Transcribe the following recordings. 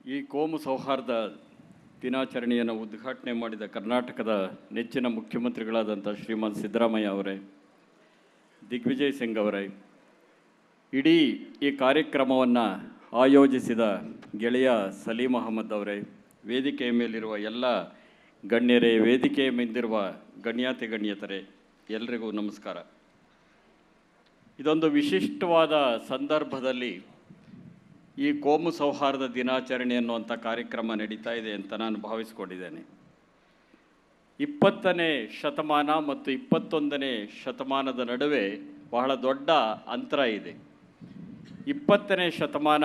ಈ ಕೋಮು ಸೌಹಾರ್ದ ದಿನಾಚರಣೆಯನ್ನು ಉದ್ಘಾಟನೆ ಮಾಡಿದ ಕರ್ನಾಟಕದ ನೆಚ್ಚಿನ ಮುಖ್ಯಮಂತ್ರಿಗಳಾದಂಥ ಶ್ರೀಮಾನ್ ಸಿದ್ದರಾಮಯ್ಯ ಅವರೇ, ದಿಗ್ವಿಜಯ್ ಸಿಂಗ್ ಅವರೇ, ಇಡೀ ಈ ಕಾರ್ಯಕ್ರಮವನ್ನು ಆಯೋಜಿಸಿದ ಗೆಳೆಯ ಸಲೀಂ ಅಹಮದ್ ಅವರೇ, ವೇದಿಕೆಯ ಮೇಲಿರುವ ಎಲ್ಲ ಗಣ್ಯರೇ, ವೇದಿಕೆಯ ಮೇಲಿರುವ ಗಣ್ಯಾತಿ ಗಣ್ಯತರೇ, ಎಲ್ರಿಗೂ ನಮಸ್ಕಾರ. ಇದೊಂದು ವಿಶಿಷ್ಟವಾದ ಸಂದರ್ಭದಲ್ಲಿ ಈ ಕೋಮು ಸೌಹಾರ್ದ ದಿನಾಚರಣೆ ಅನ್ನುವಂಥ ಕಾರ್ಯಕ್ರಮ ನಡೀತಾ ಇದೆ ಅಂತ ನಾನು ಭಾವಿಸ್ಕೊಂಡಿದ್ದೇನೆ. 20ನೇ ಶತಮಾನ ಮತ್ತು 21ನೇ ಶತಮಾನದ ನಡುವೆ ಬಹಳ ದೊಡ್ಡ ಅಂತರ ಇದೆ. 20ನೇ ಶತಮಾನ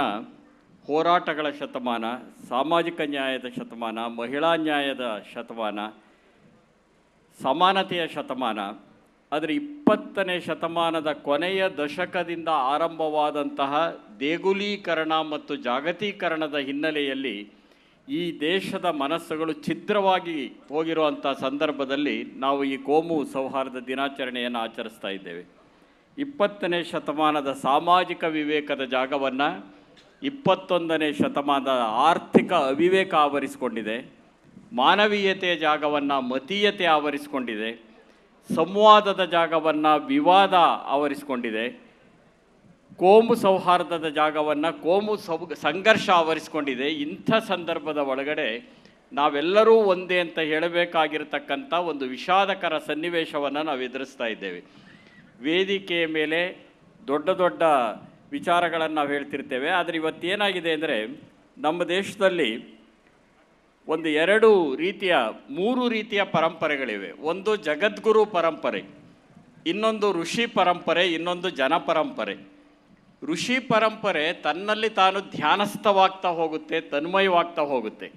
ಹೋರಾಟಗಳ ಶತಮಾನ, ಸಾಮಾಜಿಕ ನ್ಯಾಯದ ಶತಮಾನ, ಮಹಿಳಾ ನ್ಯಾಯದ ಶತಮಾನ, ಸಮಾನತೆಯ ಶತಮಾನ. ಆದರೆ 20ನೇ ಶತಮಾನದ ಕೊನೆಯ ದಶಕದಿಂದ ಆರಂಭವಾದಂತಹ ದೇಗುಲೀಕರಣ ಮತ್ತು ಜಾಗತೀಕರಣದ ಹಿನ್ನೆಲೆಯಲ್ಲಿ ಈ ದೇಶದ ಮನಸ್ಸುಗಳು ಛಿದ್ರವಾಗಿ ಹೋಗಿರುವಂಥ ಸಂದರ್ಭದಲ್ಲಿ ನಾವು ಈ ಕೋಮು ಸೌಹಾರ್ದ ದಿನಾಚರಣೆಯನ್ನು ಆಚರಿಸ್ತಾ ಇದ್ದೇವೆ. 20ನೇ ಶತಮಾನದ ಸಾಮಾಜಿಕ ವಿವೇಕದ ಜಾಗವನ್ನು 21ನೇ ಶತಮಾನದ ಆರ್ಥಿಕ ಅವಿವೇಕ ಆವರಿಸಿಕೊಂಡಿದೆ. ಮಾನವೀಯತೆಯ ಜಾಗವನ್ನು ಮತೀಯತೆ ಆವರಿಸಿಕೊಂಡಿದೆ. ಸಂವಾದದ ಜಾಗವನ್ನು ವಿವಾದ ಆವರಿಸಿಕೊಂಡಿದೆ. ಕೋಮು ಸೌಹಾರ್ದದ ಜಾಗವನ್ನು ಸಂಘರ್ಷ ಆವರಿಸಿಕೊಂಡಿದೆ. ಇಂಥ ಸಂದರ್ಭದ ಒಳಗಡೆ ನಾವೆಲ್ಲರೂ ಒಂದೇ ಅಂತ ಹೇಳಬೇಕಾಗಿರ್ತಕ್ಕಂಥ ಒಂದು ವಿಷಾದಕರ ಸನ್ನಿವೇಶವನ್ನು ನಾವು ಎದುರಿಸ್ತಾ ಇದ್ದೇವೆ. ವೇದಿಕೆಯ ಮೇಲೆ ದೊಡ್ಡ ದೊಡ್ಡ ವಿಚಾರಗಳನ್ನು ನಾವು ಹೇಳ್ತಿರ್ತೇವೆ. ಆದರೆ ಇವತ್ತೇನಾಗಿದೆ ಅಂದರೆ, ನಮ್ಮ ದೇಶದಲ್ಲಿ ಮೂರು ರೀತಿಯ ಪರಂಪರೆಗಳಿವೆ. ಒಂದು ಜಗದ್ಗುರು ಪರಂಪರೆ, ಇನ್ನೊಂದು ಋಷಿ ಪರಂಪರೆ, ಇನ್ನೊಂದು ಜನ ಪರಂಪರೆ. ಋಷಿ ಪರಂಪರೆ ತನ್ನಲ್ಲಿ ತಾನು ಧ್ಯಾನಸ್ಥವಾಗ್ತಾ ಹೋಗುತ್ತೆ, ತನ್ಮಯವಾಗ್ತಾ ಹೋಗುತ್ತೆ.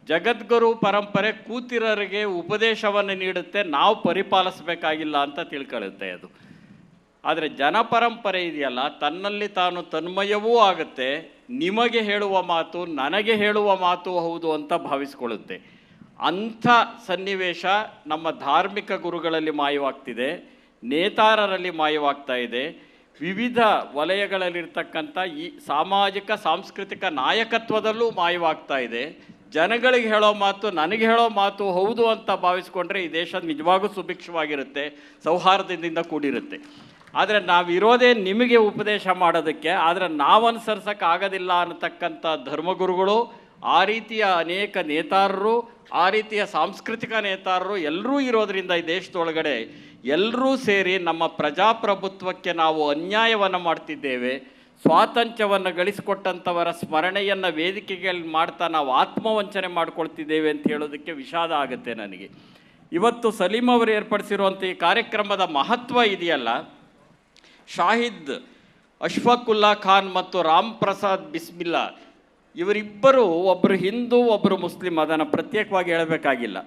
ಜಗದ್ಗುರು ಪರಂಪರೆ ಕೂತಿರೋರಿಗೆ ಉಪದೇಶವನ್ನು ನೀಡುತ್ತೆ, ನಾವು ಪರಿಪಾಲಿಸಬೇಕಾಗಿಲ್ಲ ಅಂತ ತಿಳ್ಕೊಳ್ಳುತ್ತೆ ಅದು. ಆದರೆ ಜನ ಪರಂಪರೆ ಇದೆಯಲ್ಲ, ತನ್ನಲ್ಲಿ ತಾನು ತನ್ಮಯವೂ ಆಗುತ್ತೆ, ನಿಮಗೆ ಹೇಳುವ ಮಾತು ನನಗೆ ಹೇಳುವ ಮಾತು ಹೌದು ಅಂತ ಭಾವಿಸ್ಕೊಳ್ಳುತ್ತೆ. ಅಂಥ ಸನ್ನಿವೇಶ ನಮ್ಮ ಧಾರ್ಮಿಕ ಗುರುಗಳಲ್ಲಿ ಮಾಯವಾಗ್ತಿದೆ, ನೇತಾರರಲ್ಲಿ ಮಾಯವಾಗ್ತಾ ಇದೆ. ವಿವಿಧ ವಲಯಗಳಲ್ಲಿರ್ತಕ್ಕಂಥ ಈ ಸಾಮಾಜಿಕ ಸಾಂಸ್ಕೃತಿಕ ನಾಯಕತ್ವದಲ್ಲೂ ಮಾಯವಾಗ್ತಾ ಇದೆ. ಜನಗಳಿಗೆ ಹೇಳೋ ಮಾತು ನನಗೆ ಹೇಳೋ ಮಾತು ಹೌದು ಅಂತ ಭಾವಿಸ್ಕೊಂಡ್ರೆ ಈ ದೇಶ ನಿಜವಾಗೂ ಸುಭಿಕ್ಷವಾಗಿರುತ್ತೆ, ಸೌಹಾರ್ದದಿಂದ ಕೂಡಿರುತ್ತೆ. ಆದರೆ ನಾವಿರೋದೇ ನಿಮಗೆ ಉಪದೇಶ ಮಾಡೋದಕ್ಕೆ, ಆದರೆ ನಾವು ಅನುಸರಿಸೋಕ್ಕಾಗೋದಿಲ್ಲ ಅನ್ನತಕ್ಕಂಥ ಧರ್ಮಗುರುಗಳು, ಆ ರೀತಿಯ ಅನೇಕ ನೇತಾರರು, ಆ ರೀತಿಯ ಸಾಂಸ್ಕೃತಿಕ ನೇತಾರರು ಎಲ್ಲರೂ ಇರೋದರಿಂದ ಈ ದೇಶದೊಳಗಡೆ ಎಲ್ಲರೂ ಸೇರಿ ನಮ್ಮ ಪ್ರಜಾಪ್ರಭುತ್ವಕ್ಕೆ ನಾವು ಅನ್ಯಾಯವನ್ನು ಮಾಡ್ತಿದ್ದೇವೆ. ಸ್ವಾತಂತ್ರ್ಯವನ್ನು ಗಳಿಸಿಕೊಟ್ಟಂಥವರ ಸ್ಮರಣೆಯನ್ನು ವೇದಿಕೆಗಳಲ್ಲಿ ಮಾಡ್ತಾ ನಾವು ಆತ್ಮವಂಚನೆ ಮಾಡ್ಕೊಳ್ತಿದ್ದೇವೆ ಅಂತ ಹೇಳೋದಕ್ಕೆ ವಿಷಾದ ಆಗುತ್ತೆ ನನಗೆ. ಇವತ್ತು ಸಲೀಂ ಅವರು ಏರ್ಪಡಿಸಿರುವಂಥ ಈ ಕಾರ್ಯಕ್ರಮದ ಮಹತ್ವ ಇದೆಯಲ್ಲ, ಶಾಹಿದ್ ಅಶ್ಫಾಕುಲ್ಲಾ ಖಾನ್ ಮತ್ತು ರಾಮ್ ಪ್ರಸಾದ್ ಬಿಸ್ಮಿಲ್ಲಾ ಇವರಿಬ್ಬರು, ಒಬ್ಬರು ಹಿಂದೂ ಒಬ್ಬರು ಮುಸ್ಲಿಂ, ಅದನ್ನು ಪ್ರತ್ಯೇಕವಾಗಿ ಹೇಳಬೇಕಾಗಿಲ್ಲ.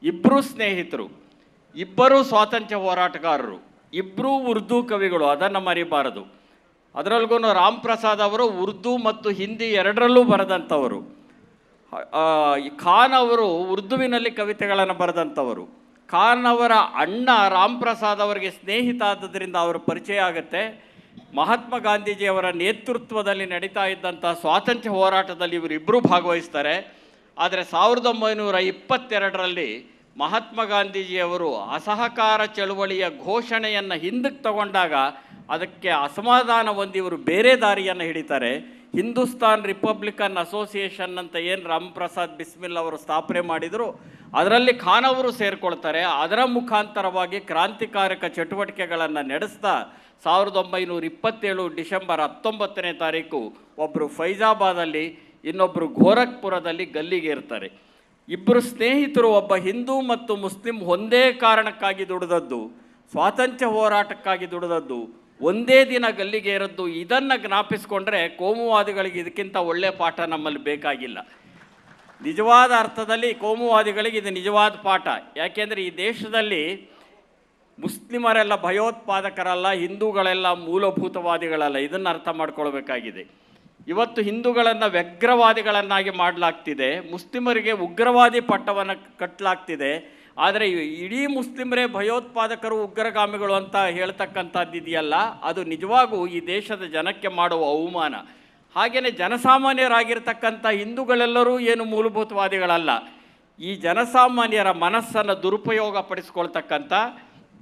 ಇಬ್ಬರೂ ಸ್ನೇಹಿತರು, ಇಬ್ಬರೂ ಸ್ವಾತಂತ್ರ್ಯ ಹೋರಾಟಗಾರರು, ಇಬ್ಬರೂ ಉರ್ದು ಕವಿಗಳು, ಅದನ್ನು ಮರಿಬಾರದು. ಅದರಲ್ಲಿಗೂ ರಾಮ್ ಪ್ರಸಾದ್ ಅವರು ಉರ್ದು ಮತ್ತು ಹಿಂದಿ ಎರಡರಲ್ಲೂ ಬರೆದಂಥವರು. ಖಾನ್ ಅವರು ಉರ್ದುವಿನಲ್ಲಿ ಕವಿತೆಗಳನ್ನು ಬರೆದಂಥವರು. ಖಾನ್ ಅವರ ಅಣ್ಣ ರಾಮ್ ಪ್ರಸಾದ್ ಅವರಿಗೆ ಸ್ನೇಹಿತ ಆದದ್ರಿಂದ ಅವರ ಪರಿಚಯ ಆಗುತ್ತೆ. ಮಹಾತ್ಮ ಗಾಂಧೀಜಿಯವರ ನೇತೃತ್ವದಲ್ಲಿ ನಡೀತಾ ಇದ್ದಂಥ ಸ್ವಾತಂತ್ರ್ಯ ಹೋರಾಟದಲ್ಲಿ ಇವರಿಬ್ಬರೂ ಭಾಗವಹಿಸ್ತಾರೆ. ಆದರೆ 1922ರಲ್ಲಿ ಮಹಾತ್ಮ ಗಾಂಧೀಜಿಯವರು ಅಸಹಕಾರ ಚಳುವಳಿಯ ಘೋಷಣೆಯನ್ನು ಹಿಂದಕ್ಕೆ ತಗೊಂಡಾಗ ಅದಕ್ಕೆ ಅಸಮಾಧಾನ ಹೊಂದಿ ಇವರು ಬೇರೆ ದಾರಿಯನ್ನು ಹಿಡಿತಾರೆ. ಹಿಂದೂಸ್ತಾನ್ ರಿಪಬ್ಲಿಕನ್ ಅಸೋಸಿಯೇಷನ್ ಅಂತ ಏನು ರಾಮ್ ಪ್ರಸಾದ್ ಬಿಸ್ಮಿಲ್ಲಾ ಅವರು ಸ್ಥಾಪನೆ ಮಾಡಿದರು, ಅದರಲ್ಲಿ ಖಾನ್ ಅವರು ಸೇರಿಕೊಳ್ತಾರೆ. ಅದರ ಮುಖಾಂತರವಾಗಿ ಕ್ರಾಂತಿಕಾರಕ ಚಟುವಟಿಕೆಗಳನ್ನು ನಡೆಸ್ತಾ 1927 ಡಿಸೆಂಬರ್ 19ನೇ ತಾರೀಕು ಒಬ್ಬರು ಫೈಜಾಬಾದಲ್ಲಿ, ಇನ್ನೊಬ್ಬರು ಗೋರಖ್ಪುರದಲ್ಲಿ ಗಲ್ಲಿಗೆ ಇರ್ತಾರೆ. ಇಬ್ಬರು ಸ್ನೇಹಿತರು, ಒಬ್ಬ ಹಿಂದೂ ಮತ್ತು ಮುಸ್ಲಿಂ ಒಂದೇ ಕಾರಣಕ್ಕಾಗಿ ದುಡಿದದ್ದು, ಸ್ವಾತಂತ್ರ್ಯ ಹೋರಾಟಕ್ಕಾಗಿ ದುಡಿದದ್ದು, ಒಂದೇ ದಿನ ಗಲ್ಲಿಗೆ ಇರದ್ದು. ಇದನ್ನು ಜ್ಞಾಪಿಸ್ಕೊಂಡ್ರೆ ಕೋಮುವಾದಿಗಳಿಗೆ ಇದಕ್ಕಿಂತ ಒಳ್ಳೆಯ ಪಾಠ ನಮ್ಮಲ್ಲಿ ಬೇಕಾಗಿಲ್ಲ. ನಿಜವಾದ ಅರ್ಥದಲ್ಲಿ ಕೋಮುವಾದಿಗಳಿಗೆ ಇದು ನಿಜವಾದ ಪಾಠ. ಯಾಕೆಂದರೆ ಈ ದೇಶದಲ್ಲಿ ಮುಸ್ಲಿಮರೆಲ್ಲ ಭಯೋತ್ಪಾದಕರಲ್ಲ, ಹಿಂದೂಗಳೆಲ್ಲ ಮೂಲಭೂತವಾದಿಗಳಲ್ಲ. ಇದನ್ನು ಅರ್ಥ ಮಾಡ್ಕೊಳ್ಬೇಕಾಗಿದೆ. ಇವತ್ತು ಹಿಂದೂಗಳನ್ನು ವ್ಯಗ್ರವಾದಿಗಳನ್ನಾಗಿ ಮಾಡಲಾಗ್ತಿದೆ, ಮುಸ್ಲಿಮರಿಗೆ ಉಗ್ರವಾದಿ ಪಟ್ಟವನ್ನು ಕಟ್ಟಲಾಗ್ತಿದೆ. ಆದರೆ ಇಡೀ ಮುಸ್ಲಿಮರೇ ಭಯೋತ್ಪಾದಕರು, ಉಗ್ರಗಾಮಿಗಳು ಅಂತ ಹೇಳ್ತಕ್ಕಂಥದ್ದು ಇದೆಯಲ್ಲ, ಅದು ನಿಜವಾಗೂ ಈ ದೇಶದ ಜನಕ್ಕೆ ಮಾಡುವ ಅವಮಾನ. ಹಾಗೆಯೇ ಜನಸಾಮಾನ್ಯರಾಗಿರ್ತಕ್ಕಂಥ ಹಿಂದೂಗಳೆಲ್ಲರೂ ಏನು ಮೂಲಭೂತವಾದಿಗಳಲ್ಲ. ಈ ಜನಸಾಮಾನ್ಯರ ಮನಸ್ಸನ್ನು ದುರುಪಯೋಗ ಪಡಿಸ್ಕೊಳ್ತಕ್ಕಂಥ,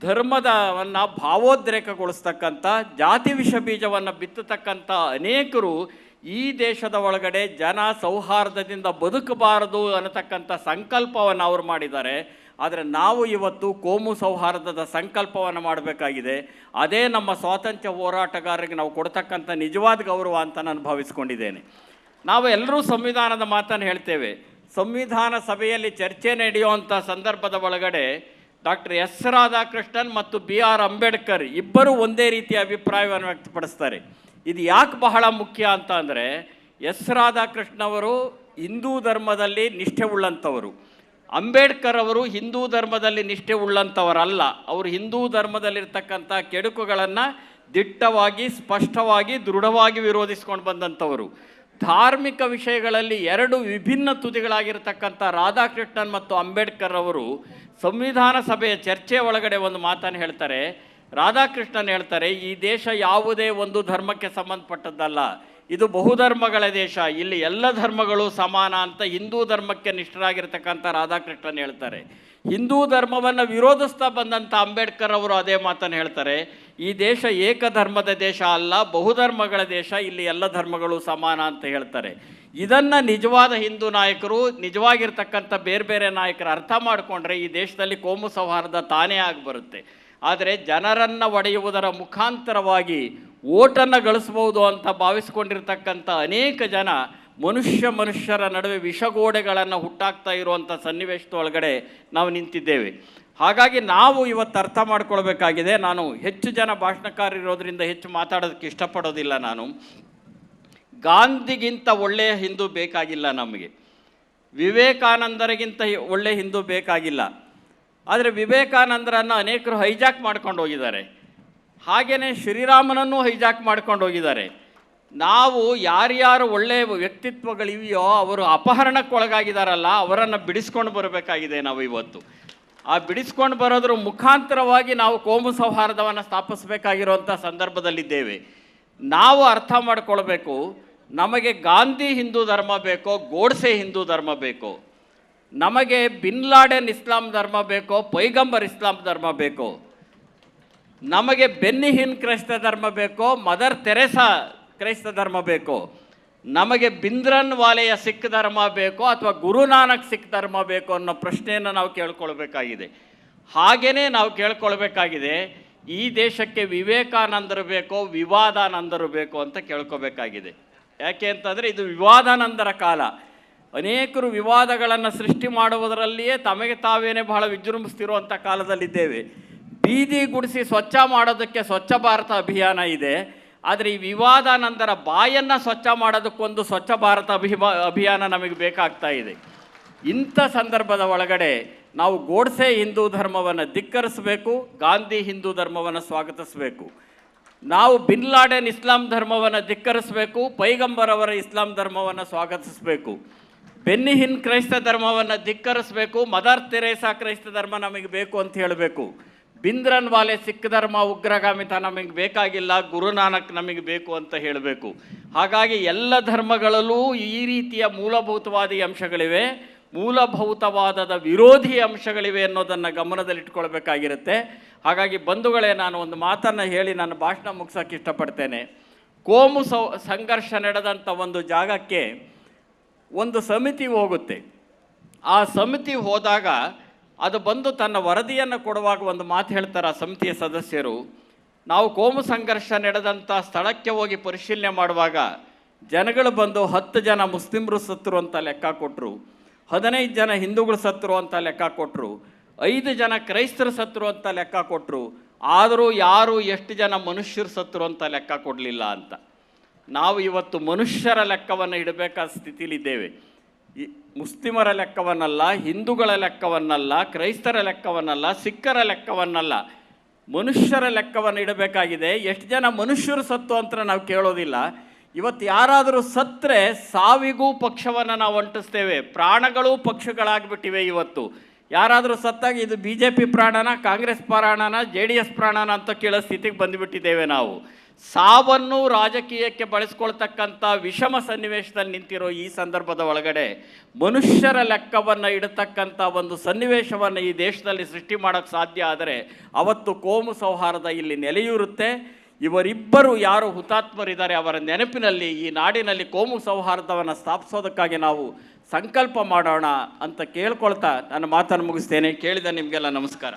ಧರ್ಮದವನ್ನು ಭಾವೋದ್ರೇಕಗೊಳಿಸ್ತಕ್ಕಂಥ, ಜಾತಿ ವಿಷ ಬೀಜವನ್ನು ಬಿತ್ತತಕ್ಕಂಥ ಅನೇಕರು ಈ ದೇಶದ ಒಳಗಡೆ ಜನ ಸೌಹಾರ್ದದಿಂದ ಬದುಕಬಾರದು ಅನ್ನತಕ್ಕಂಥ ಸಂಕಲ್ಪವನ್ನು ಅವರು ಮಾಡಿದ್ದಾರೆ. ಆದರೆ ನಾವು ಇವತ್ತು ಕೋಮು ಸೌಹಾರ್ದದ ಸಂಕಲ್ಪವನ್ನು ಮಾಡಬೇಕಾಗಿದೆ. ಅದೇ ನಮ್ಮ ಸ್ವಾತಂತ್ರ್ಯ ಹೋರಾಟಗಾರರಿಗೆ ನಾವು ಕೊಡ್ತಕ್ಕಂಥ ನಿಜವಾದ ಗೌರವ ಅಂತ ನಾನು ಭಾವಿಸ್ಕೊಂಡಿದ್ದೇನೆ. ನಾವು ಎಲ್ಲರೂ ಸಂವಿಧಾನದ ಮಾತನ್ನು ಹೇಳ್ತೇವೆ. ಸಂವಿಧಾನ ಸಭೆಯಲ್ಲಿ ಚರ್ಚೆ ನಡೆಯುವಂಥ ಸಂದರ್ಭದ ಒಳಗಡೆ ಡಾಕ್ಟರ್ ಎಸ್ ರಾಧಾಕೃಷ್ಣನ್ ಮತ್ತು BR ಅಂಬೇಡ್ಕರ್ ಇಬ್ಬರು ಒಂದೇ ರೀತಿಯ ಅಭಿಪ್ರಾಯವನ್ನು ವ್ಯಕ್ತಪಡಿಸ್ತಾರೆ. ಇದು ಯಾಕೆ ಬಹಳ ಮುಖ್ಯ ಅಂತ ಅಂದರೆ, ಎಸ್ ರಾಧಾಕೃಷ್ಣವರು ಹಿಂದೂ ಧರ್ಮದಲ್ಲಿ ನಿಷ್ಠೆ ಉಳ್ಳಂಥವರು, ಅಂಬೇಡ್ಕರ್ ಅವರು ಹಿಂದೂ ಧರ್ಮದಲ್ಲಿ ನಿಷ್ಠೆ ಉಳ್ಳಂಥವರಲ್ಲ. ಅವರು ಹಿಂದೂ ಧರ್ಮದಲ್ಲಿರ್ತಕ್ಕಂಥ ಕೆಡುಕುಗಳನ್ನು ದಿಟ್ಟವಾಗಿ, ಸ್ಪಷ್ಟವಾಗಿ, ದೃಢವಾಗಿ ವಿರೋಧಿಸ್ಕೊಂಡು ಬಂದಂಥವರು. ಧಾರ್ಮಿಕ ವಿಷಯಗಳಲ್ಲಿ ಎರಡು ವಿಭಿನ್ನ ತುದಿಗಳಾಗಿರ್ತಕ್ಕಂಥ ರಾಧಾಕೃಷ್ಣನ್ ಮತ್ತು ಅಂಬೇಡ್ಕರ್ ಅವರು ಸಂವಿಧಾನ ಸಭೆಯ ಚರ್ಚೆ ಒಳಗಡೆ ಒಂದು ಮಾತನ್ನು ಹೇಳ್ತಾರೆ. ರಾಧಾಕೃಷ್ಣನ್ ಹೇಳ್ತಾರೆ, ಈ ದೇಶ ಯಾವುದೇ ಒಂದು ಧರ್ಮಕ್ಕೆ ಸಂಬಂಧಪಟ್ಟದ್ದಲ್ಲ, ಇದು ಬಹುಧರ್ಮಗಳ ದೇಶ, ಇಲ್ಲಿ ಎಲ್ಲ ಧರ್ಮಗಳು ಸಮಾನ ಅಂತ ಹಿಂದೂ ಧರ್ಮಕ್ಕೆ ನಿಷ್ಠರಾಗಿರ್ತಕ್ಕಂಥ ರಾಧಾಕೃಷ್ಣನ್ ಹೇಳ್ತಾರೆ. ಹಿಂದೂ ಧರ್ಮವನ್ನು ವಿರೋಧಿಸ್ತಾ ಬಂದಂಥ ಅಂಬೇಡ್ಕರ್ ಅವರು ಅದೇ ಮಾತನ್ನು ಹೇಳ್ತಾರೆ, ಈ ದೇಶ ಏಕಧರ್ಮದ ದೇಶ ಅಲ್ಲ, ಬಹುಧರ್ಮಗಳ ದೇಶ, ಇಲ್ಲಿ ಎಲ್ಲ ಧರ್ಮಗಳು ಸಮಾನ ಅಂತ ಹೇಳ್ತಾರೆ. ಇದನ್ನು ನಿಜವಾದ ಹಿಂದೂ ನಾಯಕರು, ನಿಜವಾಗಿರ್ತಕ್ಕಂಥ ಬೇರೆ ಬೇರೆ ನಾಯಕರು ಅರ್ಥ ಮಾಡಿಕೊಂಡ್ರೆ ಈ ದೇಶದಲ್ಲಿ ಕೋಮು ಸೌಹಾರ್ದ ತಾನೇ ಆಗಿಬರುತ್ತೆ. ಆದರೆ ಜನರನ್ನು ಒಡೆಯುವುದರ ಮುಖಾಂತರವಾಗಿ ಓಟನ್ನು ಗಳಿಸ್ಬೋದು ಅಂತ ಭಾವಿಸ್ಕೊಂಡಿರ್ತಕ್ಕಂಥ ಅನೇಕ ಜನ ಮನುಷ್ಯರ ನಡುವೆ ವಿಷಗೋಡೆಗಳನ್ನು ಹುಟ್ಟಾಕ್ತಾ ಇರುವಂಥ ಸನ್ನಿವೇಶದೊಳಗಡೆ ನಾವು ನಿಂತಿದ್ದೇವೆ. ಹಾಗಾಗಿ ನಾವು ಇವತ್ತು ಅರ್ಥ ಮಾಡ್ಕೊಳ್ಬೇಕಾಗಿದೆ. ನಾನು ಹೆಚ್ಚು ಜನ ಭಾಷಣಕಾರರಿರೋದ್ರಿಂದ ಹೆಚ್ಚು ಮಾತಾಡೋದಕ್ಕೆ ಇಷ್ಟಪಡೋದಿಲ್ಲ. ನಾನು ಗಾಂಧಿಗಿಂತ ಒಳ್ಳೆಯ ಹಿಂದೂ ಬೇಕಾಗಿಲ್ಲ ನಮಗೆ, ವಿವೇಕಾನಂದರಿಗಿಂತ ಒಳ್ಳೆಯ ಹಿಂದೂ ಬೇಕಾಗಿಲ್ಲ. ಆದರೆ ವಿವೇಕಾನಂದರನ್ನು ಅನೇಕರು ಹೈಜಾಕ್ ಮಾಡ್ಕೊಂಡು ಹೋಗಿದ್ದಾರೆ, ಹಾಗೆಯೇ ಶ್ರೀರಾಮನನ್ನು ಹೈಜಾಕ್ ಮಾಡ್ಕೊಂಡು ಹೋಗಿದ್ದಾರೆ. ನಾವು ಯಾರ್ಯಾರು ಒಳ್ಳೆಯ ವ್ಯಕ್ತಿತ್ವಗಳಿವೆಯೋ ಅವರು ಅಪಹರಣಕ್ಕೊಳಗಾಗಿದ್ದಾರಲ್ಲ, ಅವರನ್ನು ಬಿಡಿಸ್ಕೊಂಡು ಬರಬೇಕಾಗಿದೆ ನಾವು ಇವತ್ತು. ಆ ಬಿಡಿಸ್ಕೊಂಡು ಬರೋದ್ರ ಮುಖಾಂತರವಾಗಿ ನಾವು ಕೋಮು ಸೌಹಾರ್ದವನ್ನು ಸ್ಥಾಪಿಸಬೇಕಾಗಿರುವಂಥ ಸಂದರ್ಭದಲ್ಲಿದ್ದೇವೆ. ನಾವು ಅರ್ಥ ಮಾಡ್ಕೊಳ್ಬೇಕು, ನಮಗೆ ಗಾಂಧಿ ಹಿಂದೂ ಧರ್ಮ ಬೇಕೋ, ಗೋಡ್ಸೆ ಹಿಂದೂ ಧರ್ಮ ಬೇಕೋ, ನಮಗೆ ಬಿನ್ ಲಾಡೆನ್ ಇಸ್ಲಾಂ ಧರ್ಮ ಬೇಕೋ, ಪೈಗಂಬರ್ ಇಸ್ಲಾಂ ಧರ್ಮ ಬೇಕೋ, ನಮಗೆ ಬೆನ್ನಿಹಿನ್ ಕ್ರೈಸ್ತ ಧರ್ಮ ಬೇಕೋ, ಮದರ್ ತೆರೆಸಾ ಕ್ರೈಸ್ತ ಧರ್ಮ ಬೇಕೋ, ನಮಗೆ ಬಿಂದ್ರನ್ ವಾಲೆಯ ಸಿಖ್ ಧರ್ಮ ಬೇಕೋ ಅಥವಾ ಗುರುನಾನಕ್ ಸಿಖ್ ಧರ್ಮ ಬೇಕೋ ಅನ್ನೋ ಪ್ರಶ್ನೆಯನ್ನು ನಾವು ಕೇಳ್ಕೊಳ್ಬೇಕಾಗಿದೆ. ಹಾಗೆಯೇ ನಾವು ಕೇಳ್ಕೊಳ್ಬೇಕಾಗಿದೆ, ಈ ದೇಶಕ್ಕೆ ವಿವೇಕಾನಂದರು ಬೇಕೋ, ವಿವಾದಾನಂದರು ಬೇಕೋ ಅಂತ ಕೇಳ್ಕೊಬೇಕಾಗಿದೆ. ಯಾಕೆ ಅಂತಂದರೆ ಇದು ವಿವಾದಾನಂದರ ಕಾಲ. ಅನೇಕರು ವಿವಾದಗಳನ್ನು ಸೃಷ್ಟಿ ಮಾಡುವುದರಲ್ಲಿಯೇ ತಮಗೆ ತಾವೇನೇ ಬಹಳ ವಿಜೃಂಭಿಸ್ತಿರುವಂಥ ಕಾಲದಲ್ಲಿದ್ದೇವೆ. ಬೀದಿ ಗುಡಿಸಿ ಸ್ವಚ್ಛ ಮಾಡೋದಕ್ಕೆ ಸ್ವಚ್ಛ ಭಾರತ ಅಭಿಯಾನ ಇದೆ, ಆದರೆ ಈ ವಿವಾದಾನಂದರ ಬಾಯನ್ನು ಸ್ವಚ್ಛ ಮಾಡೋದಕ್ಕೊಂದು ಸ್ವಚ್ಛ ಭಾರತ ಅಭಿಯಾನ ನಮಗೆ ಬೇಕಾಗ್ತಾ ಇದೆ. ಇಂಥ ಸಂದರ್ಭದ ಒಳಗಡೆ ನಾವು ಗೋಡ್ಸೆ ಹಿಂದೂ ಧರ್ಮವನ್ನು ಧಿಕ್ಕರಿಸಬೇಕು, ಗಾಂಧಿ ಹಿಂದೂ ಧರ್ಮವನ್ನು ಸ್ವಾಗತಿಸಬೇಕು. ನಾವು ಬಿನ್ ಲಾಡೆನ್ ಇಸ್ಲಾಂ ಧರ್ಮವನ್ನು ಧಿಕ್ಕರಿಸಬೇಕು, ಪೈಗಂಬರ್ ಅವರ ಇಸ್ಲಾಂ ಧರ್ಮವನ್ನು ಸ್ವಾಗತಿಸಬೇಕು. ಬೆನ್ನಿಹಿನ್ ಕ್ರೈಸ್ತ ಧರ್ಮವನ್ನು ಧಿಕ್ಕರಿಸಬೇಕು, ಮದರ್ ತೆರೇಸಾ ಕ್ರೈಸ್ತ ಧರ್ಮ ನಮಗೆ ಬೇಕು ಅಂತ ಹೇಳಬೇಕು. ಬಿಂದ್ರನ್ ವಾಲೆ ಸಿಖ್ ಧರ್ಮ ಉಗ್ರಗಾಮಿತ ನಮಗೆ ಬೇಕಾಗಿಲ್ಲ, ಗುರುನಾನಕ್ ನಮಗೆ ಬೇಕು ಅಂತ ಹೇಳಬೇಕು. ಹಾಗಾಗಿ ಎಲ್ಲ ಧರ್ಮಗಳಲ್ಲೂ ಈ ರೀತಿಯ ಮೂಲಭೂತವಾದಿ ಅಂಶಗಳಿವೆ, ಮೂಲಭೂತವಾದದ ವಿರೋಧಿ ಅಂಶಗಳಿವೆ ಅನ್ನೋದನ್ನು ಗಮನದಲ್ಲಿಟ್ಕೊಳ್ಬೇಕಾಗಿರುತ್ತೆ. ಹಾಗಾಗಿ ಬಂಧುಗಳೇ, ನಾನು ಒಂದು ಮಾತನ್ನು ಹೇಳಿ ನನ್ನ ಭಾಷಣ ಮುಗಿಸೋಕ್ಕೆ ಇಷ್ಟಪಡ್ತೇನೆ. ಕೋಮು ಸಂಘರ್ಷ ನಡೆದಂಥ ಒಂದು ಜಾಗಕ್ಕೆ ಒಂದು ಸಮಿತಿ ಹೋಗುತ್ತೆ. ಆ ಸಮಿತಿ ಹೋದಾಗ ಅದು ಬಂದು ತನ್ನ ವರದಿಯನ್ನು ಕೊಡುವಾಗ ಒಂದು ಮಾತು ಹೇಳ್ತಾರೆ ಆ ಸಮಿತಿಯ ಸದಸ್ಯರು. ನಾವು ಕೋಮು ಸಂಘರ್ಷ ನಡೆದಂಥ ಸ್ಥಳಕ್ಕೆ ಹೋಗಿ ಪರಿಶೀಲನೆ ಮಾಡುವಾಗ ಜನಗಳು ಬಂದು 10 ಜನ ಮುಸ್ಲಿಮರು ಸತ್ತರು ಅಂತ ಲೆಕ್ಕ ಕೊಟ್ಟರು, 15 ಜನ ಹಿಂದೂಗಳು ಸತ್ತರು ಅಂತ ಲೆಕ್ಕ ಕೊಟ್ಟರು, 5 ಜನ ಕ್ರೈಸ್ತರು ಸತ್ತರು ಅಂತ ಲೆಕ್ಕ ಕೊಟ್ಟರು. ಆದರೂ ಯಾರು ಎಷ್ಟು ಜನ ಮನುಷ್ಯರು ಸತ್ತರು ಅಂತ ಲೆಕ್ಕ ಕೊಡಲಿಲ್ಲ ಅಂತ. ನಾವು ಇವತ್ತು ಮನುಷ್ಯರ ಲೆಕ್ಕವನ್ನು ಇಡಬೇಕಾದ ಸ್ಥಿತಿಲಿದ್ದೇವೆ. ಮುಸ್ಲಿಮರ ಲೆಕ್ಕವನ್ನಲ್ಲ, ಹಿಂದೂಗಳ ಲೆಕ್ಕವನ್ನಲ್ಲ, ಕ್ರೈಸ್ತರ ಲೆಕ್ಕವನ್ನಲ್ಲ, ಸಿಖ್ಖರ ಲೆಕ್ಕವನ್ನಲ್ಲ, ಮನುಷ್ಯರ ಲೆಕ್ಕವನ್ನು ಇಡಬೇಕಾಗಿದೆ. ಎಷ್ಟು ಜನ ಮನುಷ್ಯರು ಸತ್ತು ಅಂತ ನಾವು ಕೇಳೋದಿಲ್ಲ. ಇವತ್ತು ಯಾರಾದರೂ ಸತ್ತರೆ ಸಾವಿಗೂ ಪಕ್ಷವನ್ನು ನಾವು ಅಂಟಿಸ್ತೇವೆ, ಪ್ರಾಣಗಳು ಪಕ್ಷಗಳಾಗ್ಬಿಟ್ಟಿವೆ. ಇವತ್ತು ಯಾರಾದರೂ ಸತ್ತಾಗ ಇದು BJP ಪ್ರಾಣನ, ಕಾಂಗ್ರೆಸ್ ಪ್ರಾಣನ, JDS ಪ್ರಾಣನ ಅಂತ ಕೇಳೋ ಸ್ಥಿತಿಗೆ ಬಂದುಬಿಟ್ಟಿದ್ದೇವೆ ನಾವು. ಸಾವನ್ನು ರಾಜಕೀಯಕ್ಕೆ ಬಳಸ್ಕೊಳ್ತಕ್ಕಂಥ ವಿಷಮ ಸನ್ನಿವೇಶದಲ್ಲಿ ನಿಂತಿರೋ ಈ ಸಂದರ್ಭದ ಒಳಗಡೆ ಮನುಷ್ಯರ ಲೆಕ್ಕವನ್ನು ಇಡತಕ್ಕಂಥ ಒಂದು ಸನ್ನಿವೇಶವನ್ನು ಈ ದೇಶದಲ್ಲಿ ಸೃಷ್ಟಿ ಮಾಡೋಕ್ಕೆ ಸಾಧ್ಯ ಆದರೆ ಅವತ್ತು ಕೋಮು ಸೌಹಾರ್ದ ಇಲ್ಲಿ ನೆಲೆಯೂರುತ್ತೆ. ಇವರಿಬ್ಬರು ಯಾರು ಹುತಾತ್ಮರಿದ್ದಾರೆ ಅವರ ನೆನಪಿನಲ್ಲಿ ಈ ನಾಡಿನಲ್ಲಿ ಕೋಮು ಸೌಹಾರ್ದವನ್ನು ಸ್ಥಾಪಿಸೋದಕ್ಕಾಗಿ ನಾವು ಸಂಕಲ್ಪ ಮಾಡೋಣ ಅಂತ ಕೇಳ್ಕೊಳ್ತಾ ನನ್ನ ಮಾತನ್ನು ಮುಗಿಸ್ತೇನೆ. ಕೇಳಿದ ನಿಮಗೆಲ್ಲ ನಮಸ್ಕಾರ.